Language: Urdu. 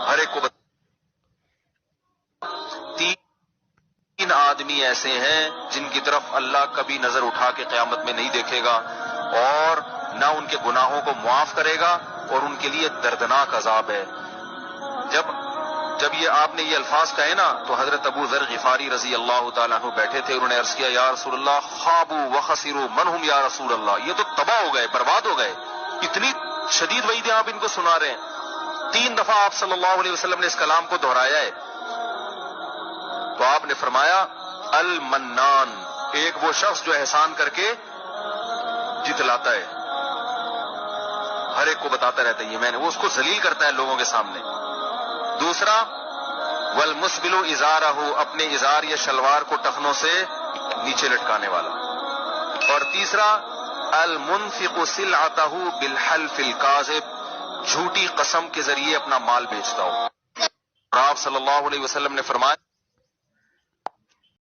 ہر ایک کو تین آدمی ایسے ہیں جن کی طرف اللہ کبھی نظر اٹھا کے قیامت میں نہیں دیکھے گا اور نہ ان کے گناہوں کو معاف کرے گا اور ان کے لیے دردناک عذاب ہے۔ جب یہ آپ نے یہ الفاظ کہے نا تو حضرت ابو ذر غفاری رضی اللہ تعالیٰ عنہ بیٹھے تھے، انہوں نے عرض کیا یا رسول اللہ خابوا وخسروا من ہم یا رسول اللہ، یہ تو تباہ ہو گئے، برباد ہو گئے، اتنی شدید وعیدیں آپ ان کو سنا رہے ہیں۔ 3 دفعہ آپ صلی اللہ علیہ وسلم نے اس کلام کو دہرایا ہے، تو آپ نے فرمایا المنان، ایک وہ شخص جو احسان کر کے جتلاتا ہے، ہر ایک کو بتاتا رہتا ہے یہ میں نے، وہ اس کو ذلیل کرتا ہے لوگوں کے سامنے۔ دوسرا والمسبل ازارہ، اپنے ازار یا شلوار کو ٹخنوں سے نیچے لٹکانے والا۔ اور تیسرا المنفق سلعتہ بالحلف الکاذب، جھوٹی قسم کے ذریعے اپنا مال بیچتا ہو۔ اور آپ صلی اللہ علیہ وسلم نے فرمایا